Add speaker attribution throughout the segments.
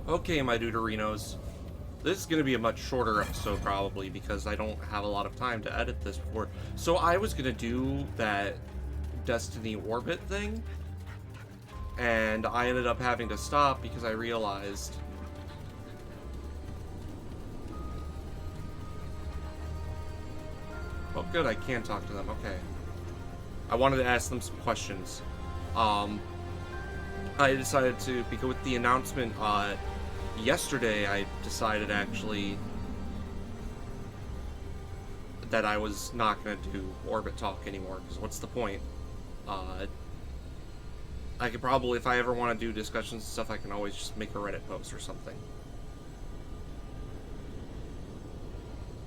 Speaker 1: Okay, my Deuterinos. This is going to be a much shorter episode, probably, because I don't have a lot of time to edit this before. So I was going to do that Destiny Orbit thing, and I ended up having to stop because I realized... Oh, good, I can talk to them, okay. I wanted to ask them some questions. I decided to, because with the announcement, yesterday I decided actually that I was not going to do Orbit Talk anymore, because what's the point? I could probably, if I ever want to do discussions and stuff, I can always just make a Reddit post or something.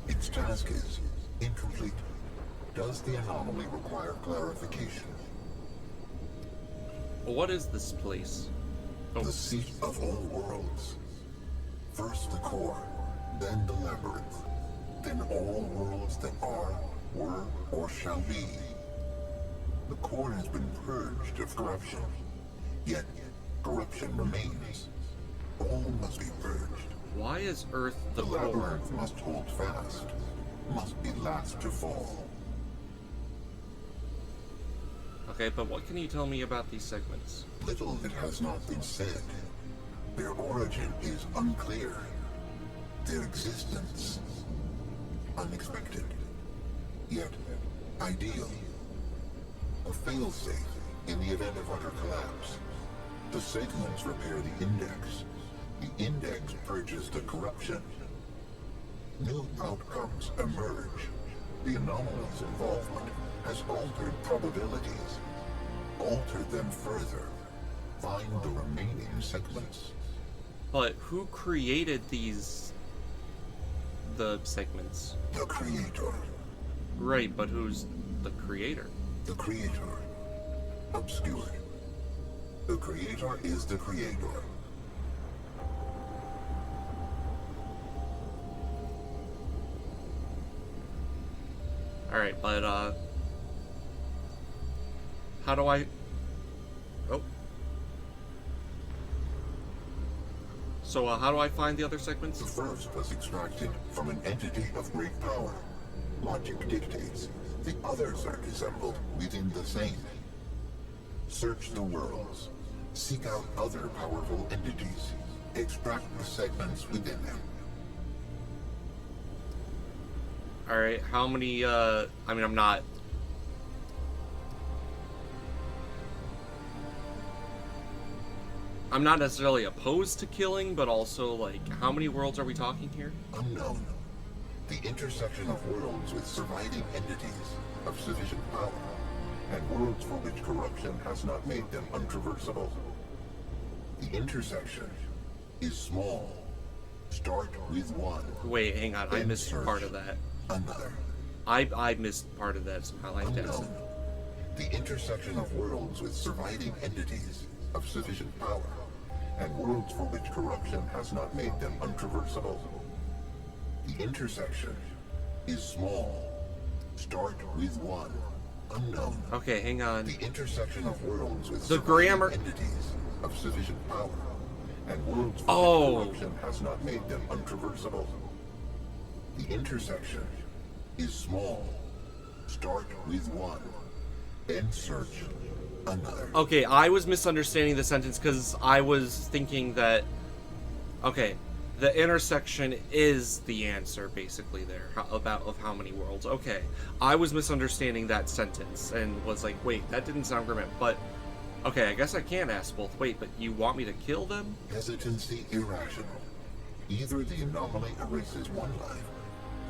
Speaker 2: Its task is incomplete. Does the anomaly require clarification?
Speaker 1: What is this place? Oh.
Speaker 2: The seat of all worlds. First the core, then the labyrinth, then all worlds that are, were, or shall be. The core has been purged of corruption, yet corruption remains. All must be purged.
Speaker 1: Why is Earth the core?
Speaker 2: Labyrinth must hold fast, must be last to fall.
Speaker 1: Okay, but what can you tell me about these segments?
Speaker 2: Little that has not been said. Their origin is unclear. Their existence unexpected, yet ideal. A failsafe in the event of utter collapse. The segments repair the index. The index purges the corruption. New outcomes emerge. The anomaly's involvement has altered probabilities. Alter them further. Find the remaining segments.
Speaker 1: But who created the segments?
Speaker 2: The Creator.
Speaker 1: Right, but who's the creator?
Speaker 2: The Creator. Obscured. The Creator is the Creator.
Speaker 1: Alright, but, how do I... Oh. So, how do I find the other segments?
Speaker 2: The first was extracted from an entity of great power. Logic dictates. The others are assembled within the same. Search the worlds. Seek out other powerful entities. Extract the segments within them.
Speaker 1: Alright, how many, I mean, I'm not... I'm not necessarily opposed to killing, but also, like, how many worlds are we talking here?
Speaker 2: Unknown. The intersection of worlds with surviving entities of sufficient power, and worlds for which corruption has not made them untraversable. The intersection is small. Start with one.
Speaker 1: Wait, hang on, I missed part of that.
Speaker 2: Another.
Speaker 1: I missed part of that somehow, I guess.
Speaker 2: Unknown. The intersection of worlds with surviving entities of sufficient power, and worlds for which corruption has not made them untraversable. The intersection is small. Start with one. Unknown.
Speaker 1: Okay, hang on.
Speaker 2: The intersection of worlds with
Speaker 1: The
Speaker 2: surviving
Speaker 1: grammar...
Speaker 2: entities of sufficient power, and worlds for which corruption has not made them untraversable. The intersection is small. Start with one. Then search another.
Speaker 1: Okay, I was misunderstanding the sentence because I was thinking that... Okay, the intersection is the answer, basically, there, of how many worlds. Okay, I was misunderstanding that sentence and was like, wait, that didn't sound grim, but... Okay, I guess I can ask both. Wait, but you want me to kill them?
Speaker 2: Hesitancy irrational. Either the anomaly erases one life,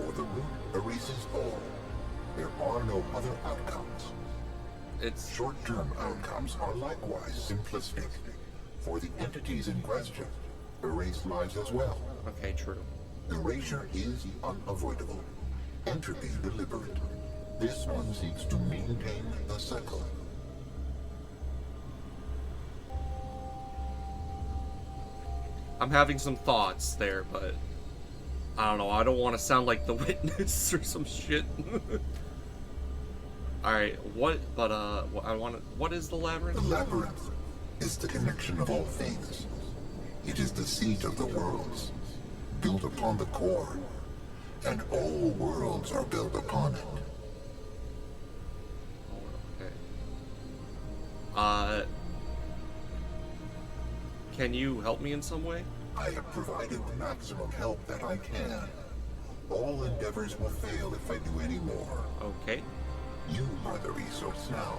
Speaker 2: or the root erases all. There are no other outcomes.
Speaker 1: It's...
Speaker 2: Short-term outcomes are likewise simplistic, for the entities in question erase lives as well.
Speaker 1: Okay, true.
Speaker 2: Erasure is unavoidable. Entropy deliberate. This one seeks to maintain the cycle.
Speaker 1: I'm having some thoughts there, but... I don't know, I don't want to sound like the witness or some shit. Alright, what
Speaker 2: The labyrinth is the connection of all things. It is the seat of the worlds, built upon the core, and all worlds are built upon it.
Speaker 1: Okay. Can you help me in some way?
Speaker 2: I have provided the maximum help that I can. All endeavors will fail if I do any more.
Speaker 1: Okay.
Speaker 2: You are the resource now.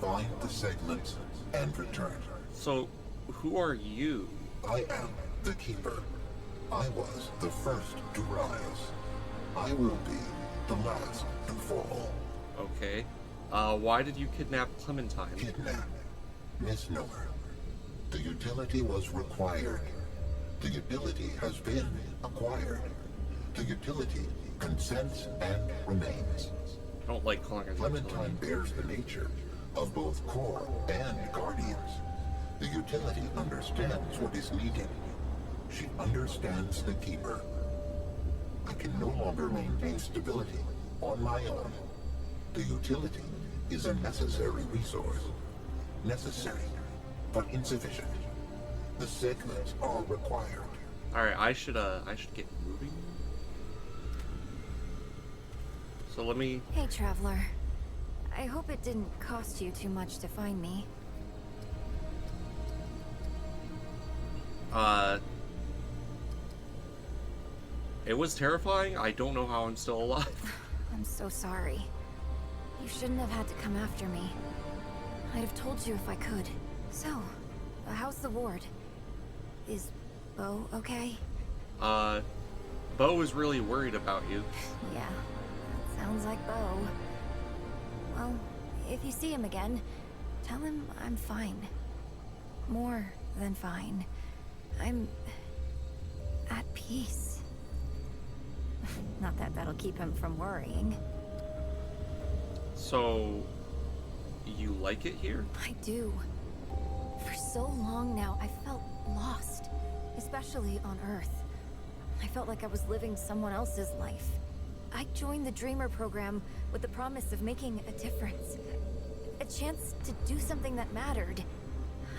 Speaker 2: Find the segments and return.
Speaker 1: So, who are you?
Speaker 2: I am the Keeper. I was the first to rise. I will be the last to fall.
Speaker 1: Okay. Why did you kidnap Clementine?
Speaker 2: Kidnap. Misnomer. The utility was required. The ability has been acquired. The utility consents and remains.
Speaker 1: I don't like calling her
Speaker 2: Clementine bears the nature of both core and guardians. The utility understands what is needed. She understands the Keeper. I can no longer maintain stability on my own. The utility is a necessary resource. Necessary, but insufficient. The segments are required.
Speaker 1: Alright, I should get moving. So let me...
Speaker 3: Hey, Traveler. I hope it didn't cost you too much to find me.
Speaker 1: It was terrifying. I don't know how I'm still alive.
Speaker 3: I'm so sorry. You shouldn't have had to come after me. I'd have told you if I could. So, how's the ward? Is Bo okay?
Speaker 1: Bo is really worried about you.
Speaker 3: Yeah, that sounds like Bo. Well, if you see him again, tell him I'm fine. More than fine. I'm at peace. Not that that'll keep him from worrying.
Speaker 1: So, you like it here?
Speaker 3: I do. For so long now, I felt lost, especially on Earth. I felt like I was living someone else's life. I joined the Dreamer program with the promise of making a difference. A chance to do something that mattered.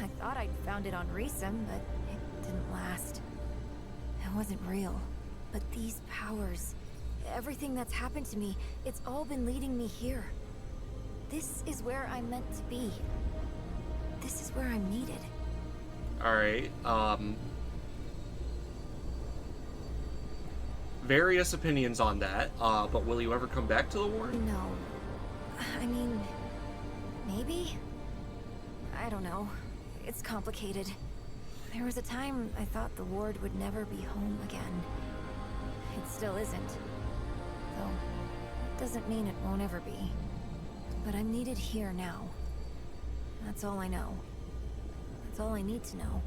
Speaker 3: I thought I'd found it on Reesum, but it didn't last. It wasn't real. But these powers, everything that's happened to me, it's all been leading me here. This is where I'm meant to be. This is where I'm needed.
Speaker 1: Alright, various opinions on that, but will you ever come back to the ward?
Speaker 3: No. I mean, maybe? I don't know. It's complicated. There was a time I thought the ward would never be home again. It still isn't. Though, it doesn't mean it won't ever be. But I'm needed here now. That's all I know. That's all I need to know.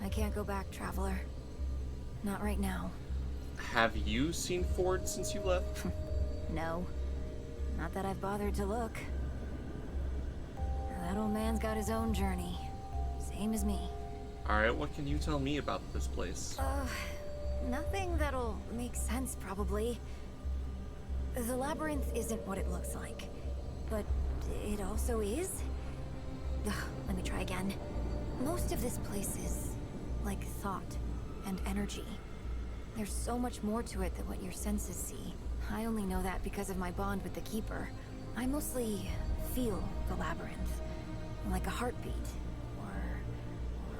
Speaker 3: I can't go back, Traveler. Not right now.
Speaker 1: Have you seen Ford since you left?
Speaker 3: No. Not that I've bothered to look. That old man's got his own journey. Same as me.
Speaker 1: Alright, what can you tell me about this place?
Speaker 3: Nothing that'll make sense, probably. The labyrinth isn't what it looks like. But it also is? Ugh, let me try again. Most of this place is like thought and energy. There's so much more to it than what your senses see. I only know that because of my bond with the Keeper. I mostly feel the labyrinth, like a heartbeat,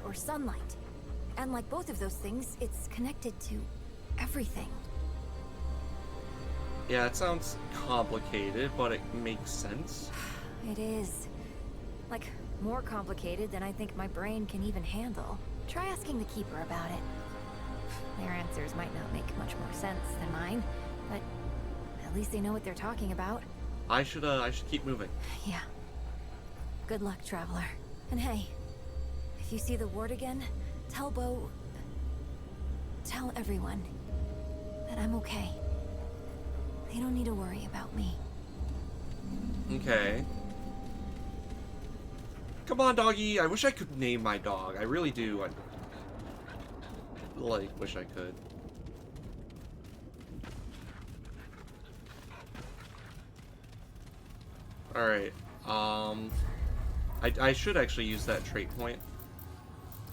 Speaker 3: or sunlight. And like both of those things, it's connected to everything.
Speaker 1: Yeah, it sounds complicated, but it makes sense.
Speaker 3: It is. Like, more complicated than I think my brain can even handle. Try asking the Keeper about it. Their answers might not make much more sense than mine, but at least they know what they're talking about.
Speaker 1: I should keep moving.
Speaker 3: Yeah. Good luck, Traveler. And hey, if you see the ward again, tell Bo... Tell everyone that I'm okay. They don't need to worry about me.
Speaker 1: Okay. Come on, doggy. I wish I could name my dog. I really do. I like wish I could. All right. I should actually use that trait point.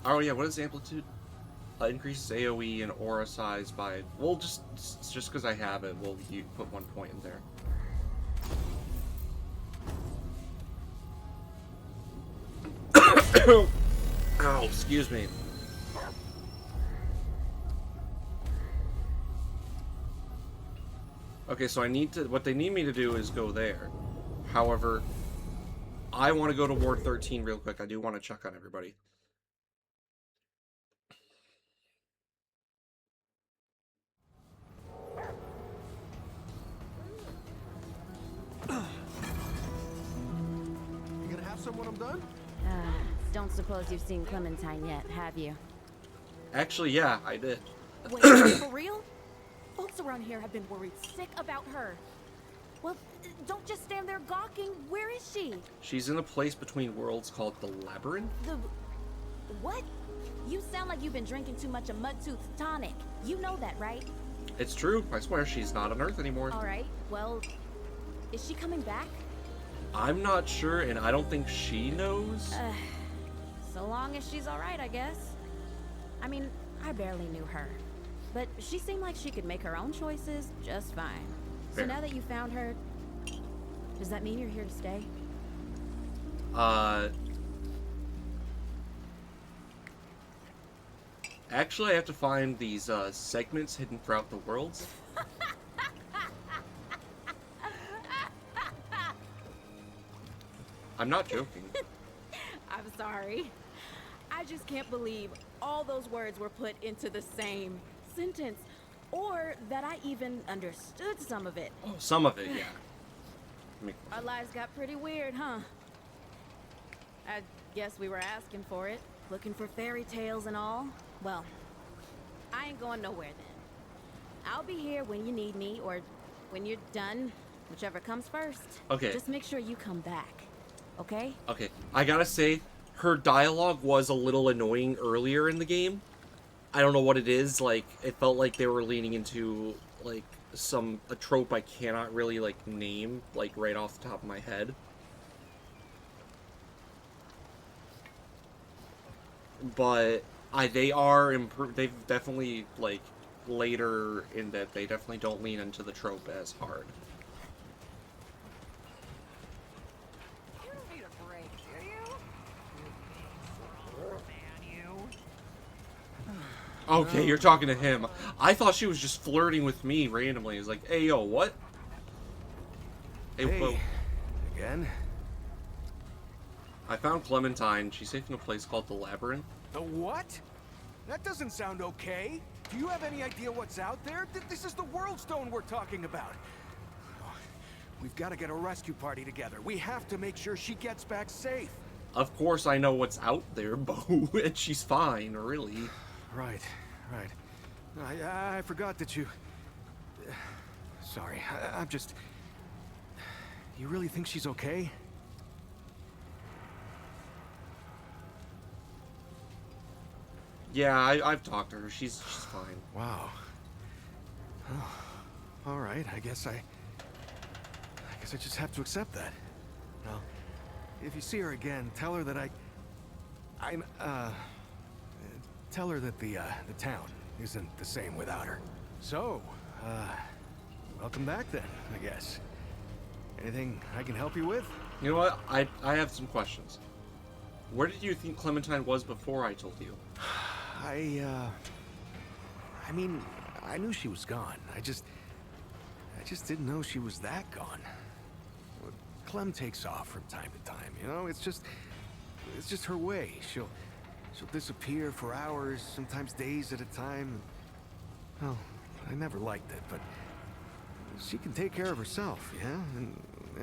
Speaker 1: Oh yeah, what is amplitude? Increases AoE and aura size by... Well, just because I have it, you put 1 point in there. Ow, excuse me. Okay, so what they need me to do is go there. However, I want to go to Ward 13 real quick. I do want to check on everybody.
Speaker 4: You gonna have some when I'm done?
Speaker 5: Don't suppose you've seen Clementine yet, have you?
Speaker 1: Actually, yeah, I did.
Speaker 5: Wait, for real? Folks around here have been worried sick about her. Well, don't just stand there gawking. Where is she?
Speaker 1: She's in a place between worlds called the Labyrinth.
Speaker 5: The... what? You sound like you've been drinking too much of Mudtooth's tonic. You know that, right?
Speaker 1: It's true. I swear she's not on Earth anymore.
Speaker 5: Alright, well, is she coming back?
Speaker 1: I'm not sure, and I don't think she knows.
Speaker 5: So long as she's alright, I guess. I mean, I barely knew her. But she seemed like she could make her own choices just fine.
Speaker 1: Fair.
Speaker 5: So now that you found her, does that mean you're here to stay?
Speaker 1: Actually, I have to find these segments hidden throughout the worlds. I'm not joking.
Speaker 5: I'm sorry. I just can't believe all those words were put into the same sentence. Or that I even understood some of it.
Speaker 1: Oh, some of it, yeah.
Speaker 5: Our lives got pretty weird, huh? I guess we were asking for it. Looking for fairy tales and all. Well, I ain't going nowhere then. I'll be here when you need me, or when you're done, whichever comes first.
Speaker 1: Okay.
Speaker 5: Just make sure you come back, okay?
Speaker 1: Okay, I gotta say, her dialogue was a little annoying earlier in the game. I don't know what it is, like, it felt like they were leaning into, like, a trope I cannot really, like, name, like, right off the top of my head. But, they've definitely, like, later in that, they definitely don't lean into the trope as hard.
Speaker 6: You don't need a break, do you? Man, you.
Speaker 1: Okay, you're talking to him. I thought she was just flirting with me randomly. It's like, hey, yo, what? Hey, whoa.
Speaker 4: Again?
Speaker 1: I found Clementine. She's safe in a place called the Labyrinth.
Speaker 4: The what? That doesn't sound okay. Do you have any idea what's out there? This is the World Stone we're talking about. We've got to get a rescue party together. We have to make sure she gets back safe.
Speaker 1: Of course I know what's out there, Bo, and she's fine, really.
Speaker 4: Right. I forgot that you... Sorry, I'm just... You really think she's okay?
Speaker 1: Yeah, I've talked to her. She's fine.
Speaker 4: Wow. Oh, all right, I guess I just have to accept that. Well, if you see her again, tell her that tell her that the town isn't the same without her. So, welcome back then, I guess. Anything I can help you with?
Speaker 1: You know what? I have some questions. Where did you think Clementine was before I told you?
Speaker 4: I mean, I knew she was gone. I just didn't know she was that gone. Clem takes off from time to time, you know? It's just her way. She'll disappear for hours, sometimes days at a time. Well, I never liked it, but she can take care of herself, yeah? And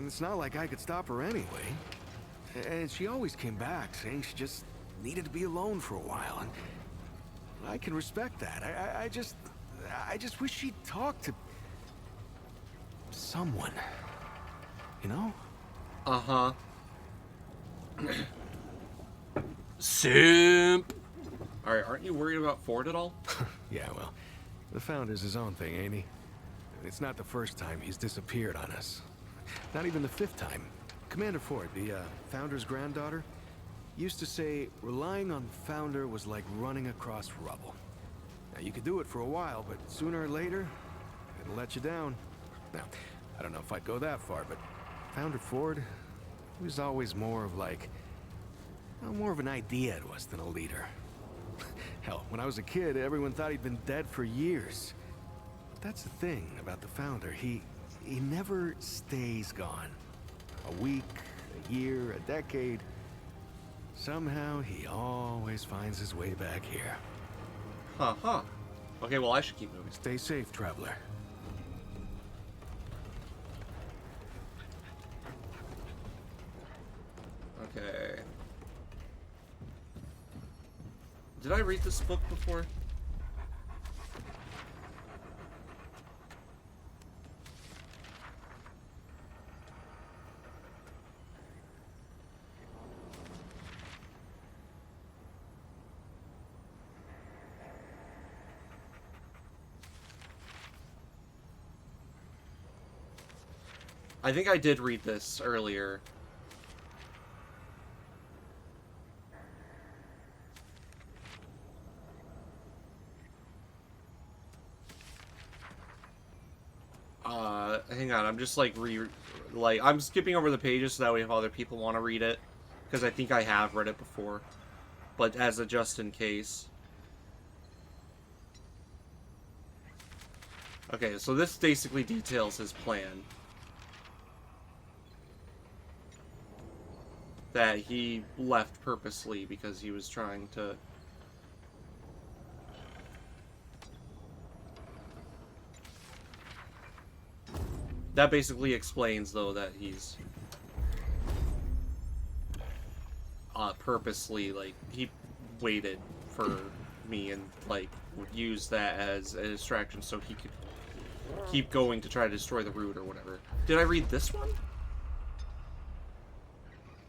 Speaker 4: it's not like I could stop her anyway. And she always came back, saying she just needed to be alone for a while. And I can respect that. I just wish she'd talk to someone. You know?
Speaker 1: Uh-huh. Simp! Alright, aren't you worried about Ford at all?
Speaker 4: Yeah, well, the Founder's his own thing, ain't he? It's not the first time he's disappeared on us. Not even the 5th time. Commander Ford, the Founder's granddaughter, used to say relying on Founder was like running across rubble. Now, you could do it for a while, but sooner or later, it'll let you down. Now, I don't know if I'd go that far, but Founder Ford, he was always more of like, well, more of an idea to us than a leader. Hell, when I was a kid, everyone thought he'd been dead for years. But that's the thing about the Founder. He never stays gone. A week, a year, a decade. Somehow, he always finds his way back here.
Speaker 1: Huh. Okay, well, I should keep moving.
Speaker 4: Stay safe, traveler.
Speaker 1: Okay. Did I read this book before? I think I did read this earlier. Hang on, I'm just like I'm skipping over the pages so that way if other people want to read it, because I think I have read it before, but as a just in case. Okay, so this basically details his plan. That he left purposely because he was trying to... That basically explains, though, that he's purposely, like, he waited for me and, like, would use that as a distraction so he could keep going to try to destroy the root or whatever. Did I read this one?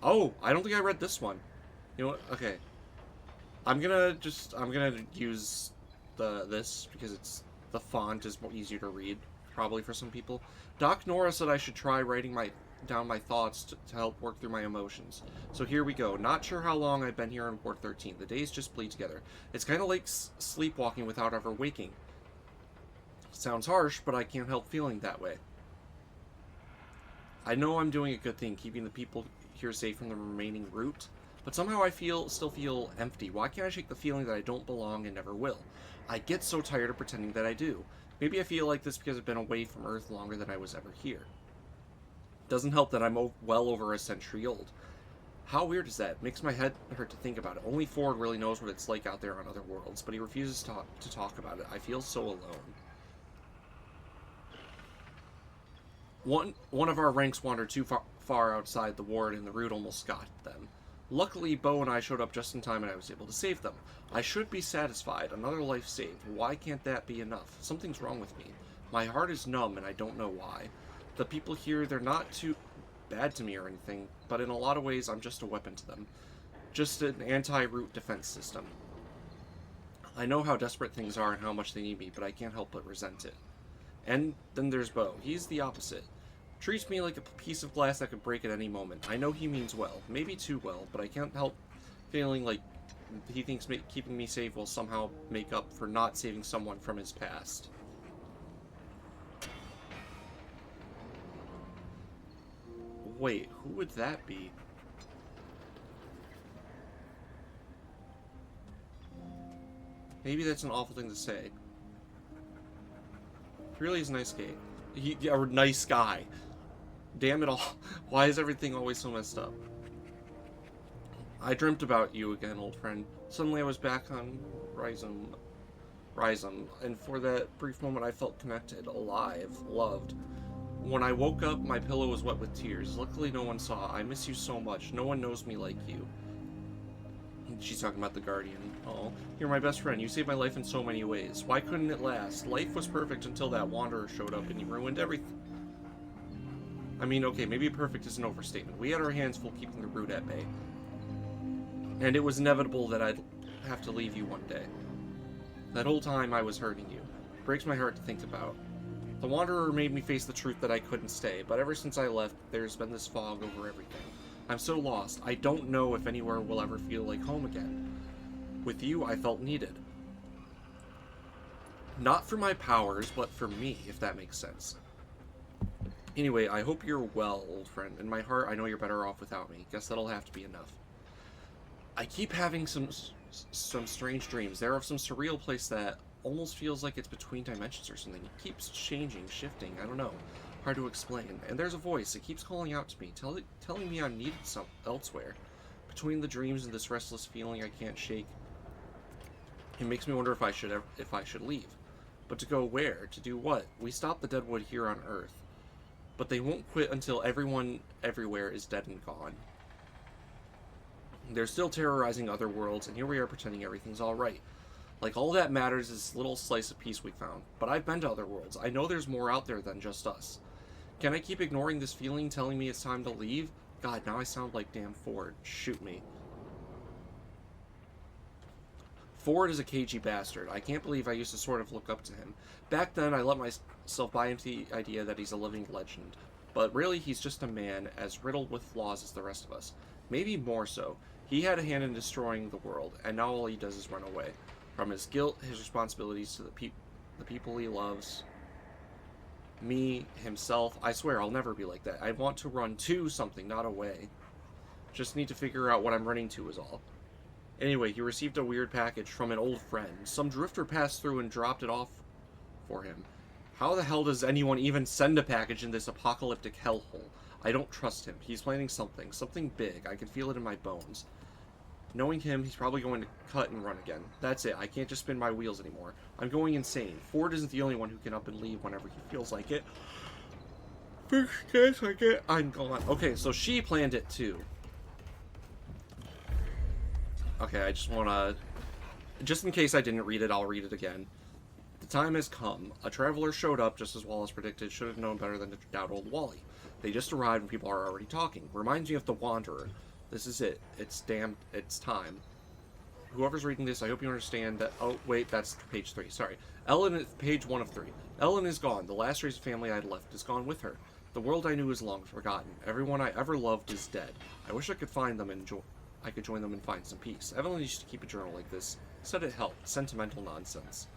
Speaker 1: Oh, I don't think I read this one. You know what? Okay. I'm gonna use this because the font is more easier to read, probably for some people. Doc Nora said I should try writing down my thoughts to help work through my emotions. So here we go. Not sure how long I've been here in Ward 13. The days just bleed together. It's kind of like sleepwalking without ever waking. Sounds harsh, but I can't help feeling that way. I know I'm doing a good thing, keeping the people here safe from the remaining root, but somehow I still feel empty. Why can't I shake the feeling that I don't belong and never will? I get so tired of pretending that I do. Maybe I feel like this because I've been away from Earth longer than I was ever here. Doesn't help that I'm well over a century old. How weird is that? Makes my head hurt to think about it. Only Ford really knows what it's like out there on other worlds, but he refuses to talk about it. I feel so alone. One of our ranks wandered too far outside the ward and the root almost got them. Luckily, Bo and I showed up just in time and I was able to save them. I should be satisfied. Another life saved. Why can't that be enough? Something's wrong with me. My heart is numb and I don't know why. The people here, they're not too bad to me or anything, but in a lot of ways I'm just a weapon to them. Just an anti-root defense system. I know how desperate things are and how much they need me, but I can't help but resent it. And then there's Bo. He's the opposite. Treats me like a piece of glass that could break at any moment. I know he means well. Maybe too well, but I can't help feeling like he thinks keeping me safe will somehow make up for not saving someone from his past. Wait, who would that be? Maybe that's an awful thing to say. He really is a nice guy. A nice guy. Damn it all. Why is everything always so messed up? I dreamt about you again, old friend. Suddenly I was back on Rhizome, and for that brief moment I felt connected, alive, loved. When I woke up, my pillow was wet with tears. Luckily no one saw. I miss you so much. No one knows me like you. She's talking about the Guardian. Oh, you're my best friend. You saved my life in so many ways. Why couldn't it last? Life was perfect until that Wanderer showed up and he ruined everything. I mean, okay, maybe perfect is an overstatement. We had our hands full keeping the root at bay. And it was inevitable that I'd have to leave you one day. That whole time I was hurting you. It breaks my heart to think about. The Wanderer made me face the truth that I couldn't stay, but ever since I left, there's been this fog over everything. I'm so lost. I don't know if anywhere will ever feel like home again. With you, I felt needed. Not for my powers, but for me, if that makes sense. Anyway, I hope you're well, old friend. In my heart, I know you're better off without me. Guess that'll have to be enough. I keep having some strange dreams. They're of some surreal place that almost feels like it's between dimensions or something. It keeps changing, shifting. I don't know. Hard to explain. And there's a voice. It keeps calling out to me, telling me I'm needed elsewhere. Between the dreams and this restless feeling I can't shake, it makes me wonder if I should leave. But to go where? To do what? We stopped the Deadwood here on Earth. But they won't quit until everyone everywhere is dead and gone. They're still terrorizing other worlds, and here we are pretending everything's alright. Like all that matters is this little slice of peace we found. But I've been to other worlds. I know there's more out there than just us. Can I keep ignoring this feeling telling me it's time to leave? God, now I sound like damn Ford. Shoot me. Ford is a cagey bastard. I can't believe I used to sort of look up to him. Back then, I let myself buy into the idea that he's a living legend. But really, he's just a man, as riddled with flaws as the rest of us. Maybe more so. He had a hand in destroying the world, and now all he does is run away. From his guilt, his responsibilities to the people he loves. Me, himself. I swear, I'll never be like that. I want to run to something, not away. Just need to figure out what I'm running to is all. Anyway, he received a weird package from an old friend. Some drifter passed through and dropped it off for him. How the hell does anyone even send a package in this apocalyptic hellhole? I don't trust him. He's planning something big. I can feel it in my bones. Knowing him, he's probably going to cut and run again. That's it. I can't just spin my wheels anymore. I'm going insane. Ford isn't the only one who can up and leave whenever he feels like it. First chance I get, I'm gone. Okay, so she planned it too. Okay, I just want to... Just in case I didn't read it, I'll read it again. The time has come. A traveler showed up just as Wallace predicted. Should have known better than to doubt old Wally. They just arrived and people are already talking. Reminds me of the Wanderer. This is it. It's time. Whoever's reading this, I hope you understand that... Oh, wait, that's page 3. Sorry. Ellen is page 1 of 3. Ellen is gone. The last race of family I'd left is gone with her. The world I knew is long forgotten. Everyone I ever loved is dead. I wish I could find them and I could join them and find some peace. Evelyn used to keep a journal like this. Said it helped. Sentimental nonsense.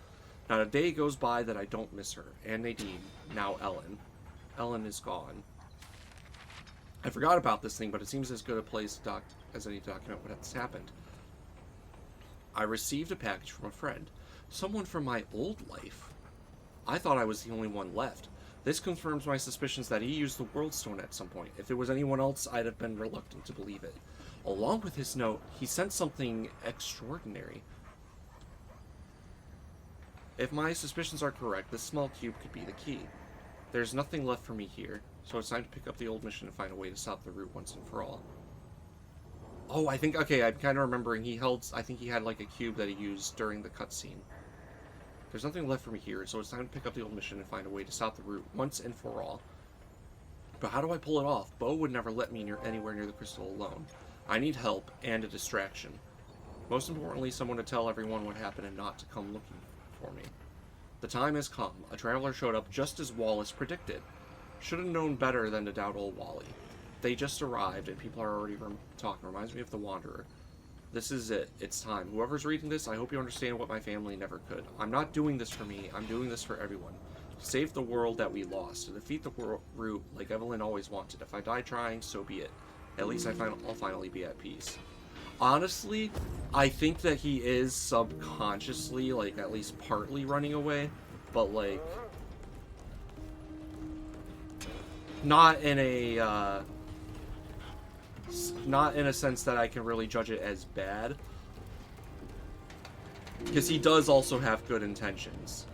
Speaker 1: Not a day goes by that I don't miss her. And Nadine. Now Ellen. Ellen is gone. I forgot about this thing, but it seems as good a place as any to document what has happened. I received a package from a friend. Someone from my old life. I thought I was the only one left. This confirms my suspicions that he used the World Stone at some point. If it was anyone else, I'd have been reluctant to believe it. Along with his note, he sent something extraordinary. If my suspicions are correct, this small cube could be the key. There's nothing left for me here, so it's time to pick up the old mission and find a way to stop the root once and for all. Oh, I think, okay, I'm kind of remembering I think he had like a cube that he used during the cutscene. There's nothing left for me here, so it's time to pick up the old mission and find a way to stop the root once and for all. But how do I pull it off? Bo would never let me anywhere near the crystal alone. I need help and a distraction. Most importantly, someone to tell everyone what happened and not to come looking for me. The time has come. A traveler showed up just as Wallace predicted. Should have known better than to doubt old Wally. They just arrived and people are already talking. Reminds me of the Wanderer. This is it. It's time. Whoever's reading this, I hope you understand what my family never could. I'm not doing this for me. I'm doing this for everyone. To save the world that we lost. To defeat the root like Evelyn always wanted. If I die trying, so be it. At least I'll finally be at peace. Honestly, I think that he is subconsciously, like, at least partly running away. But, like... Not in a sense that I can really judge it as bad. Because he does also have good intentions.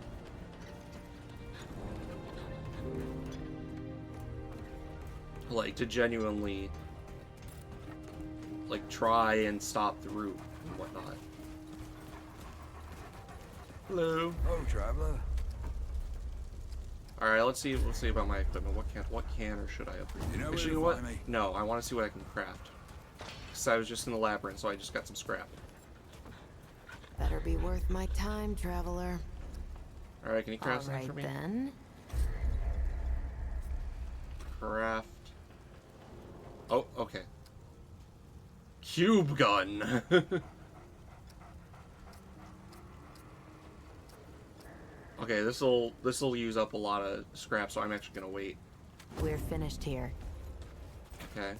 Speaker 1: Like, to genuinely... like, try and stop the root and whatnot. Hello.
Speaker 7: Oh, traveler.
Speaker 1: Alright, let's see about my equipment. What can or should I upgrade?
Speaker 7: You know where
Speaker 1: Actually,
Speaker 7: to
Speaker 1: you know what?
Speaker 7: find me.
Speaker 1: No, I want to see what I can craft. Because I was just in the labyrinth, so I just got some scrap.
Speaker 8: Better be worth my time, traveler.
Speaker 1: Alright, can you craft something for me?
Speaker 8: Then.
Speaker 1: Craft. Oh, okay. Cube gun. Okay, this'll use up a lot of scrap, so I'm actually gonna wait.
Speaker 8: We're finished here.
Speaker 1: Okay.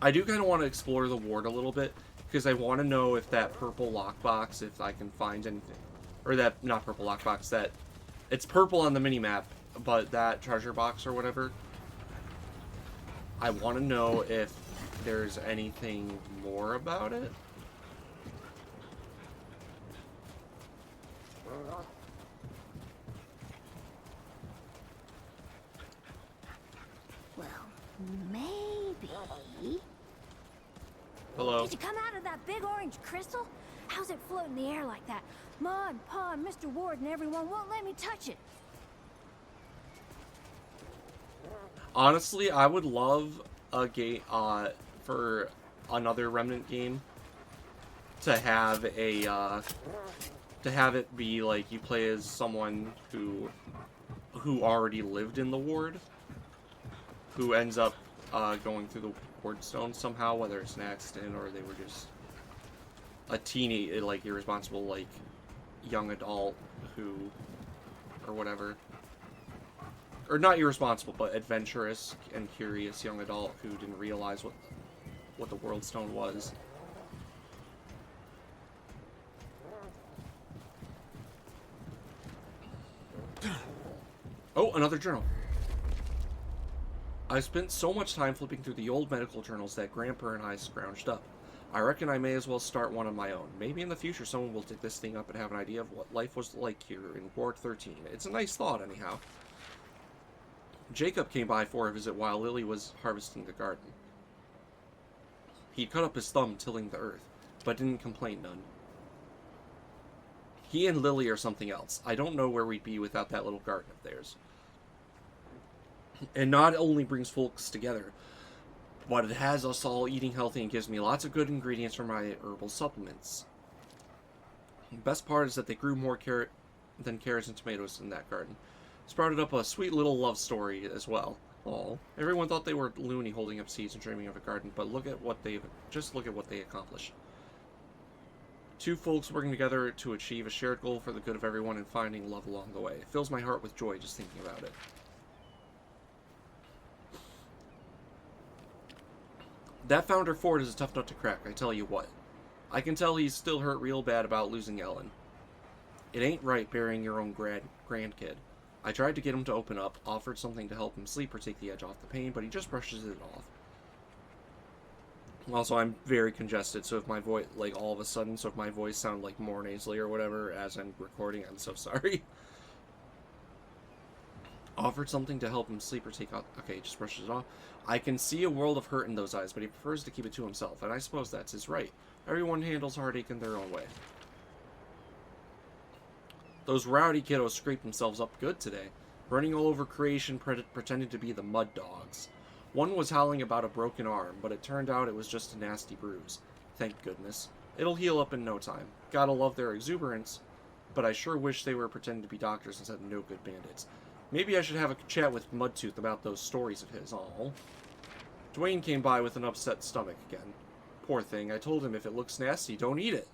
Speaker 1: I do kind of want to explore the ward a little bit, because I want to know if that purple lockbox, if I can find anything. Or that, not purple lockbox, that... It's purple on the minimap, but that treasure box or whatever, I want to know if there's anything more about it.
Speaker 3: Well, maybe...
Speaker 1: Hello.
Speaker 3: Did you come out of that big orange crystal? How's it float in the air like that? Ma and Pa and Mr. Ward and everyone won't let me touch it.
Speaker 1: Honestly, I would love a game for another Remnant game to have a to have it be like you play as someone who already lived in the ward, who ends up going through the ward stone somehow, whether it's an accident or they were just a teeny, like, irresponsible, like, young adult who, or whatever. Or not irresponsible, but adventurous and curious young adult who didn't realize what the world stone was. Oh, another journal. I spent so much time flipping through the old medical journals that Grandpa and I scrounged up. I reckon I may as well start one of my own. Maybe in the future someone will dig this thing up and have an idea of what life was like here in Ward 13. It's a nice thought, anyhow. Jacob came by for a visit while Lily was harvesting the garden. He'd cut up his thumb tilling the earth, but didn't complain none. He and Lily are something else. I don't know where we'd be without that little garden of theirs. It not only brings folks together, but it has us all eating healthy and gives me lots of good ingredients for my herbal supplements. The best part is that they grew more than carrots and tomatoes in that garden. Sprouted up a sweet little love story as well. Oh, everyone thought they were loony holding up seeds and dreaming of a garden, but look at what they accomplished. Two folks working together to achieve a shared goal for the good of everyone and finding love along the way. It fills my heart with joy just thinking about it. That Founder Ford is a tough nut to crack, I tell you what. I can tell he's still hurt real bad about losing Ellen. It ain't right burying your own grandkid. I tried to get him to open up, offered something to help him sleep or take the edge off the pain, but he just brushes it off. Also, I'm very congested, so if my voice, like, all of a sudden, so if my voice sounds, like, more nasally or whatever as I'm recording, I'm so sorry. Offered something to help him sleep or take off... Okay, just brushes it off. I can see a world of hurt in those eyes, but he prefers to keep it to himself, and I suppose that's his right. Everyone handles heartache in their own way. Those rowdy kiddos scraped themselves up good today, running all over creation pretending to be the mud dogs. One was howling about a broken arm, but it turned out it was just a nasty bruise. Thank goodness. It'll heal up in no time. Gotta love their exuberance, but I sure wish they were pretending to be doctors instead of no good bandits. Maybe I should have a chat with Mudtooth about those stories of his. Aw. Dwayne came by with an upset stomach again. Poor thing, I told him if it looks nasty, don't eat it.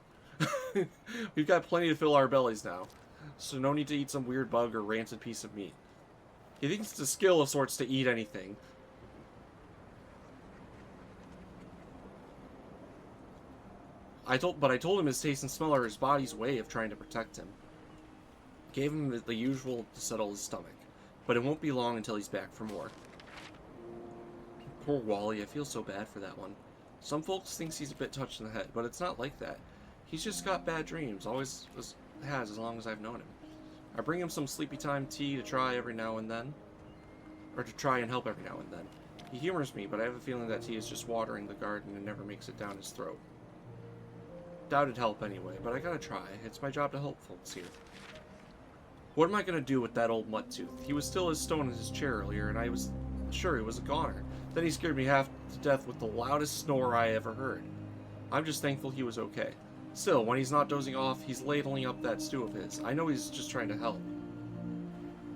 Speaker 1: We've got plenty to fill our bellies now, so no need to eat some weird bug or rancid piece of meat. He thinks it's a skill of sorts to eat anything. But I told him his taste and smell are his body's way of trying to protect him. Gave him the usual to settle his stomach, but it won't be long until he's back for more. Poor Wally, I feel so bad for that one. Some folks think he's a bit touched in the head, but it's not like that. He's just got bad dreams, always has as long as I've known him. I bring him some sleepy time tea to try every now and then, or to try and help every now and then. He humors me, but I have a feeling that tea is just watering the garden and never makes it down his throat. Doubt it'd help anyway, but I gotta try. It's my job to help folks here. What am I gonna do with that old Mudtooth? He was still as stone in his chair earlier, and I was sure he was a goner. Then he scared me half to death with the loudest snore I ever heard. I'm just thankful he was okay. Still, when he's not dozing off, he's ladling up that stew of his. I know he's just trying to help,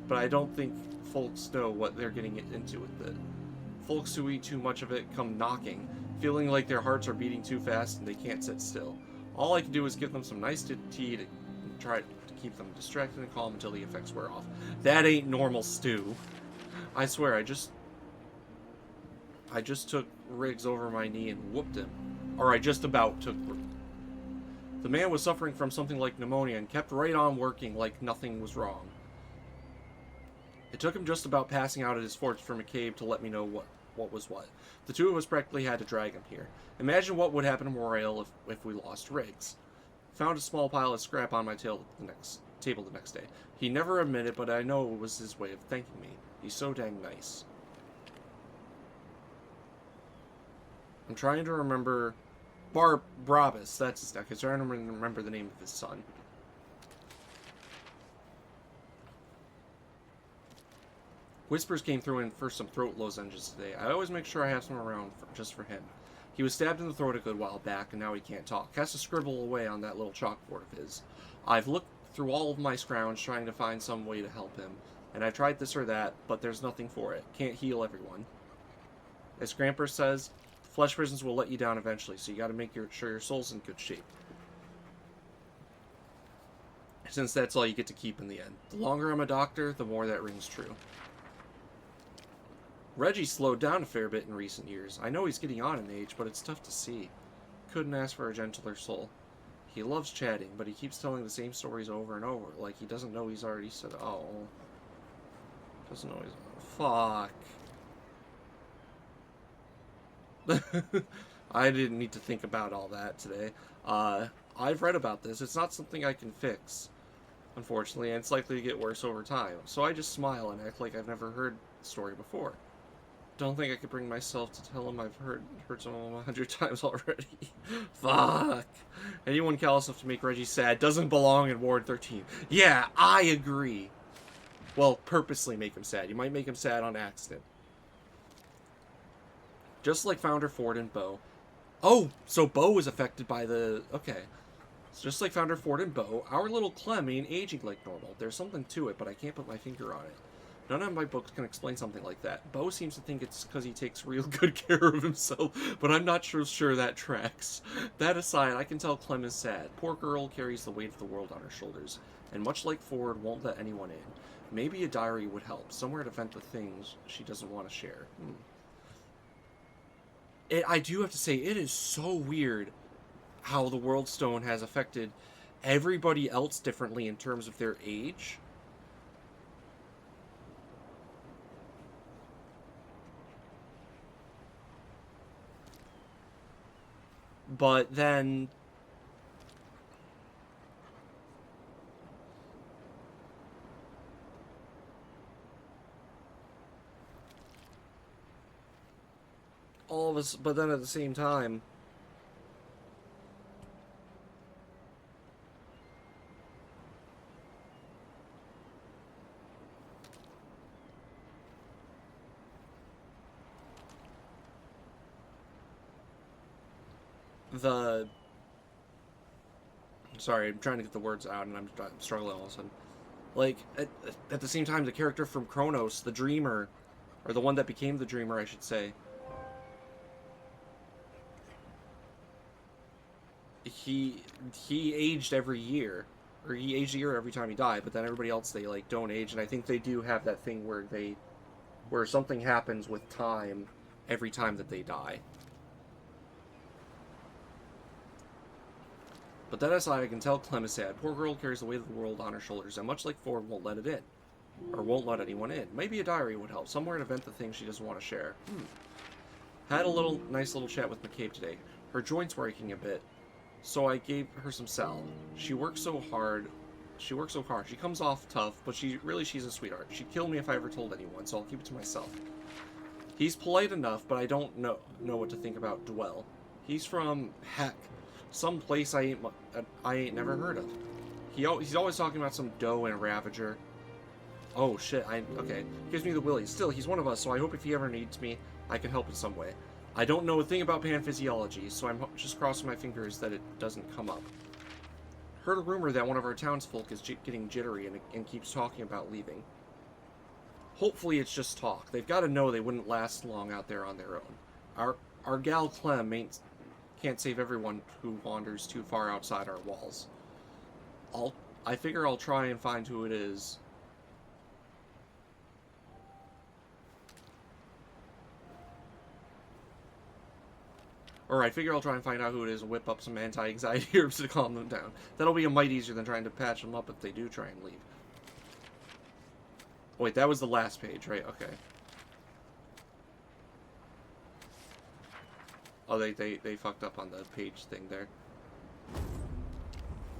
Speaker 1: but I don't think folks know what they're getting into with it. Folks who eat too much of it come knocking, feeling like their hearts are beating too fast and they can't sit still. All I can do is give them some nice tea to try to keep them distracted and calm until the effects wear off. That ain't normal stew. I swear, I just took Riggs over my knee and whooped him. Or I just about took... The man was suffering from something like pneumonia and kept right on working like nothing was wrong. It took him just about passing out at his fort for McCabe to let me know what was what. The two of us practically had to drag him here. Imagine what would happen to Morale if we lost Riggs. Found a small pile of scrap on my table the next day. He never admitted, but I know it was his way of thanking me. He's so dang nice. I'm trying to remember... Brabus, that's his name. I'm trying to remember the name of his son. Whispers came through in for some throat lozenges today. I always make sure I have some around just for him. He was stabbed in the throat a good while back, and now he can't talk. Has to scribble away on that little chalkboard of his. I've looked through all of my scrounge trying to find some way to help him, and I've tried this or that, but there's nothing for it. Can't heal everyone. As Gramper says, flesh prisons will let you down eventually, so you gotta make sure your soul's in good shape. Since that's all you get to keep in the end. The longer I'm a doctor, the more that rings true. Reggie slowed down a fair bit in recent years. I know he's getting on in age, but it's tough to see. Couldn't ask for a gentler soul. He loves chatting, but he keeps telling the same stories over and over, like he doesn't know he's already said, oh. Doesn't know he's... Fuck. I didn't need to think about all that today. I've read about this. It's not something I can fix, unfortunately, and it's likely to get worse over time. So I just smile and act like I've never heard the story before. Don't think I could bring myself to tell him I've heard some of them 100 times already. Fuck. Anyone callous enough to make Reggie sad doesn't belong in Ward 13. Yeah, I agree. Well, purposely make him sad. You might make him sad on accident. Just like Founder Ford and Bo. Oh, so Bo was affected by the... Okay. So just like Founder Ford and Bo, our little Clem ain't aging like normal. There's something to it, but I can't put my finger on it. None of my books can explain something like that. Bo seems to think it's because he takes real good care of himself, but I'm not sure that tracks. That aside, I can tell Clem is sad. Poor girl carries the weight of the world on her shoulders, and much like Ford, won't let anyone in. Maybe a diary would help, somewhere to vent the things she doesn't want to share. I do have to say, it is so weird how the World Stone has affected everybody else differently in terms of their age. But then... all of us, but then at the same time... Sorry, I'm trying to get the words out and I'm struggling all of a sudden. Like, at the same time, the character from Kronos, the Dreamer, or the one that became the Dreamer, I should say, he aged every year. Or he aged a year every time he died, but then everybody else, they, like, don't age, and I think they do have that thing where something happens with time every time that they die. But that aside, I can tell Clem is sad. Poor girl carries the weight of the world on her shoulders, and much like Ford, won't let it in. Or won't let anyone in. Maybe a diary would help, somewhere to vent the things she doesn't want to share. Had a nice little chat with McCabe today. Her joints were aching a bit, so I gave her some salve. She works so hard. She comes off tough, but she's a sweetheart. She'd kill me if I ever told anyone, so I'll keep it to myself. He's polite enough, but I don't know what to think about Dwell. He's from, heck, some place I ain't never heard of. He's always talking about some doe and Ravager. Oh shit, okay. Gives me the willies. Still, he's one of us, so I hope if he ever needs me, I can help in some way. I don't know a thing about panphysiology, so I'm just crossing my fingers that it doesn't come up. Heard a rumor that one of our townsfolk is getting jittery and keeps talking about leaving. hopefully it's just talk. They've got to know they wouldn't last long out there on their own. Our gal Clem can't save everyone who wanders too far outside our walls. I figure I'll try and find who it is. Or I figure I'll try and find out who it is and whip up some anti-anxiety herbs to calm them down. That'll be a mite easier than trying to patch them up if they do try and leave. Wait, that was the last page, right? Okay. Oh, they fucked up on the page thing there.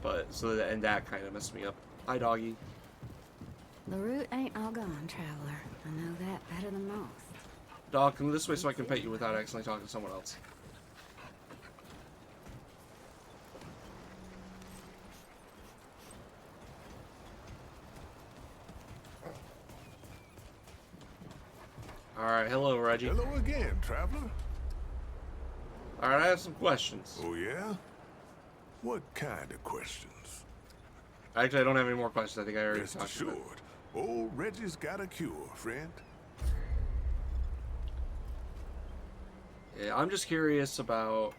Speaker 1: But, so that, and that kind of messed me up. Hi, doggy.
Speaker 7: The route ain't all gone, traveler. I know that better than most.
Speaker 1: Dog, come this way so I can pet you without accidentally talking to someone else. Alright, hello, Reggie.
Speaker 9: Hello again, traveler.
Speaker 1: Alright, I have some questions.
Speaker 9: Oh, yeah? What kind of questions?
Speaker 1: Actually, I don't have any more questions. I think I already
Speaker 9: Rest
Speaker 1: talked about
Speaker 9: assured, old Reggie's got a cure, friend.
Speaker 1: it. Yeah, I'm just curious about...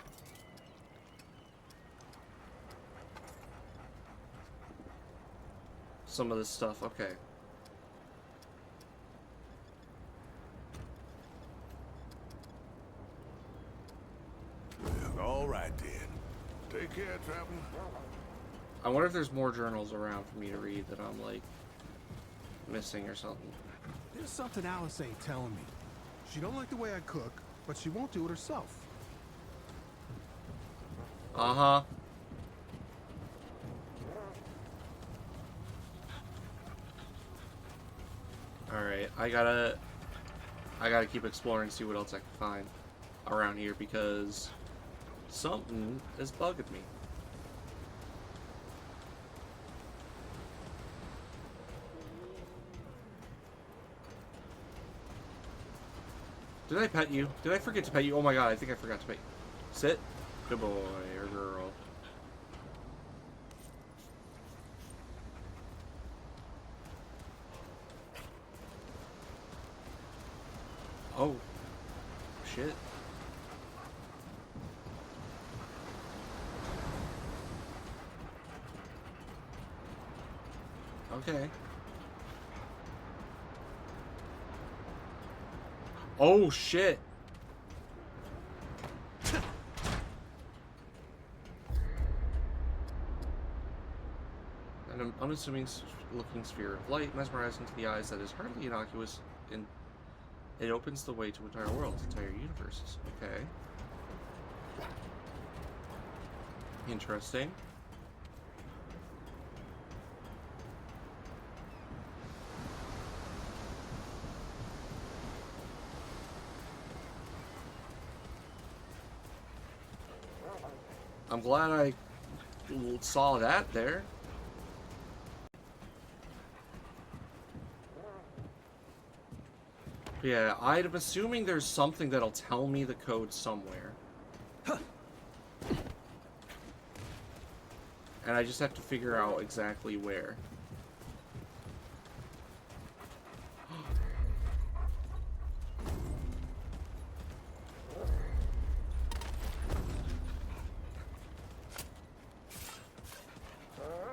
Speaker 1: some of this stuff. Okay.
Speaker 9: Well, all right then. Take care, traveler.
Speaker 1: I wonder if there's more journals around for me to read that I'm, like, missing or something.
Speaker 10: There's something Alice ain't telling me. She don't like the way I cook, but she won't do it herself.
Speaker 1: Uh-huh. Alright, I gotta keep exploring, see what else I can find around here, because something is bugging me. Did I pet you? Did I forget to pet you? Oh my god, I think I forgot to pet you. Sit. Good boy or girl. Oh. Shit. Okay. Oh shit. An unassuming looking sphere of light, mesmerizing to the eyes, that is hardly innocuous, and it opens the way to entire worlds, entire universes. Okay. Interesting. I'm glad I saw that there. Yeah, I'm assuming there's something that'll tell me the code somewhere. And I just have to figure out exactly where.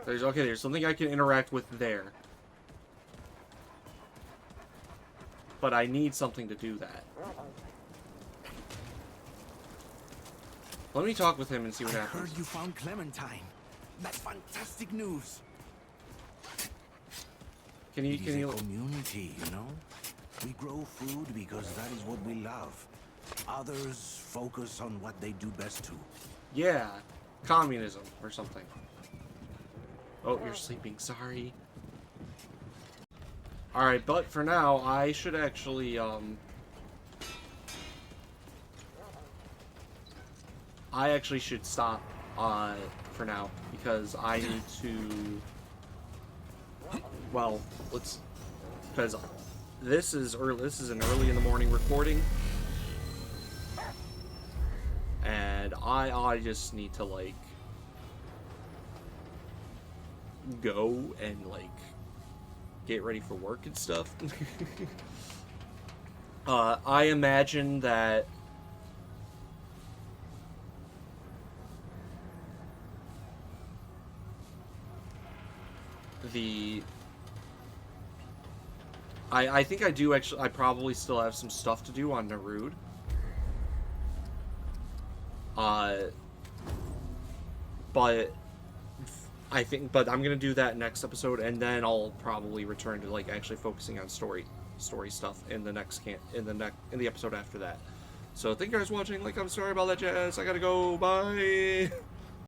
Speaker 1: There's something I can interact with there. But I need something to do that. Let me talk with him and see what happens.
Speaker 4: I heard you found Clementine. That's fantastic news.
Speaker 1: Can
Speaker 4: It is
Speaker 1: you
Speaker 4: a community, you know? We grow food because that is what we love. Others focus on what they do best too.
Speaker 1: Yeah, communism or something. Oh, you're sleeping. Sorry. Alright, but for now, I should actually, I actually should stop, for now, because I need to, well, because this is an early in the morning recording, and I just need to, like, go and, like, get ready for work and stuff. I imagine that I think I do actually. I probably still have some stuff to do on Narud. But but I'm gonna do that next episode, and then I'll probably return to like actually focusing on story stuff in the next in the episode after that. So thank you guys for watching. Like, I'm sorry about that, jazz. I gotta go. Bye.